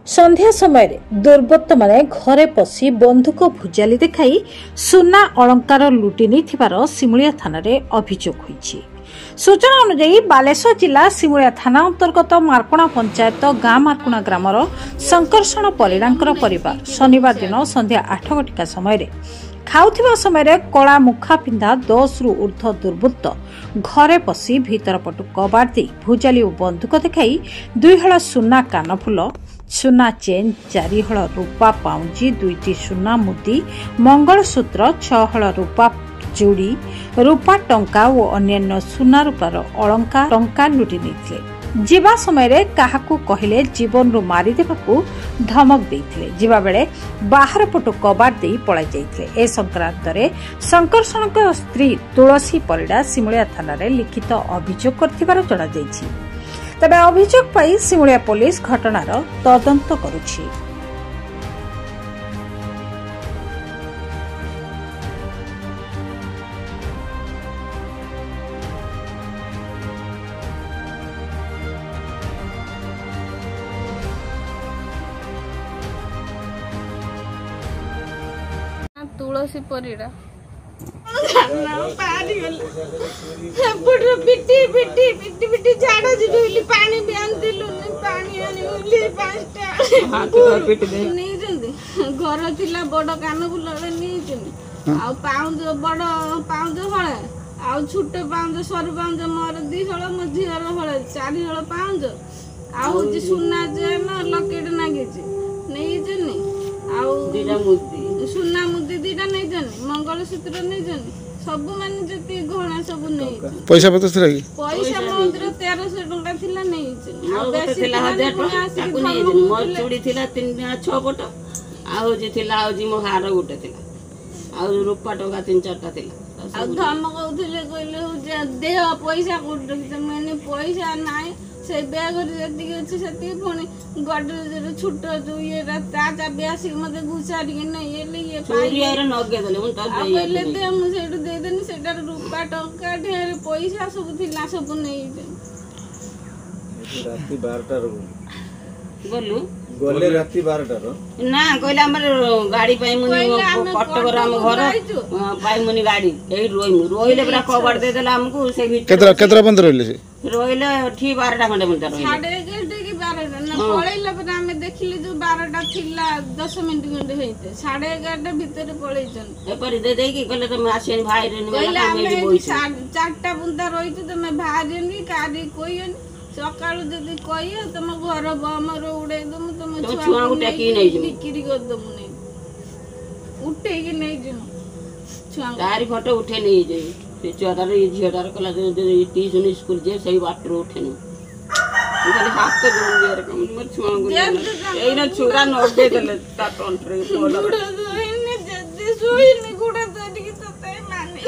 संध्या समय दुर्वृत्त माने घरे पशि बंधुक भुजाली देखाई सुना अलंकार लुटि नहीं सिमुलिया थाना अभियोग होईछि। सूचना अनुसार बालेश्वर जिला सिमुलिया थाना अंतर्गत मार्कुणा पंचायत गाँ मार्कुणा ग्रामर शंकरषण परिडांकर परिवार शनिवार दिन संध्या 8 घटिका समय खाउथिबा समय कला मुखा पिंधा 10 रु ऊर्ध्व दुर्वृत्त घरे पशि भीतर पटु कबाड़ दे भुजाली और बंधुक देखाई 2 हल सुना कानफुल सुना चेन 4 हल रूपा पाउंजी 2टी सुना मुदी मंगलसूत्र 6 हल रूपा चूड़ी रूपा टंका और अन्य सुना रूपार अलंकार टंका लुटि नहीं जीवा समय काहाकू कहले जीवन रु मारी देबाकू धमक देइथिले जीवा बेले बाहर पटु कबाड़ देई पळाई जाइथिले। ए संक्रांत रे शंकरषणक स्त्री तुलसी परिडा सिमुलिया थाना रे लिखित अभियोग करथिबार जणा जाइछि। तबे अभियोग पाई सिमुलिया पुलिस घटनार तदंत करुछि। तुलसी परिडा घर थिला बड़ कान फुल पाउंज बड़ पाउंज हले आ छोट पाउंज सरू पाउंज मोर 2 हल मो झीर हले 4 हल पाउंज आ सुना चेन लकेट नागिछि नहीं सुना मुदी 2टा नहीं मंगलसूत्र नहीं सब माने जति गहना सब नहीं पैसा पत्र थिला कि पैसा मंदिर 1300 टका थिला नहीं आ बेसी थिला 1000 टका ताकू नहीं मोर चूड़ी थिला 6 पट आ जे थिला आ जी मो हार गुटे थिला आ रूपा टका 3-4टा थिला आ धमक उठले कहले हो देह पैसा कोट मैंने पैसा नाही से बैग जति अछि सति पुणी गडरेज छोट जो ये ता चाबी आसी मते घुसाडी के नहीं ये चोरी आरे नगे देले उन त पहले दे मु सेट दे देनी सेटा रूपा टंका ढेर पैसा सब थिला सब नहीं राती 12टा रो बोलू गोले राती 12टा रो ना कहले हमर गाड़ी पाई मुनी कटक हम घर पाई मुनी गाड़ी एही रोइले पूरा कबाड़ दे देला हमको से केतरा बंद रोइले से रोइले ठीक 12टा खंडे मुंटा रोइले साढ़े 11 की 12टा ना पळैला पर हमें देखिले जो 12टा थिला 10 मिनिट खंडे हेते 11:30 भीतर पळैछन ए पर दे दे की कहले तुम आसेन भाई रे कहले हम 4टा बुंदा रहित तुम भाजनी काडी कोयन सकाळु जदी कहियो तुम घर बमर उड़े दम तुम छुआ उठे की नहीं जो बिक्री कर दम नहीं उठे की नहीं जो छुआ तारी फोटो उठे नहीं जे से चोदार ये झियादार कला ट्यूशन स्कूल जे सही बाटर उठे नहीं उनके हाथ तो दे रे कम मत छुआ गो एना छुरा नोटे देले ता कंट्री बोल ने जदी सोई ने गुडा तो की तो माने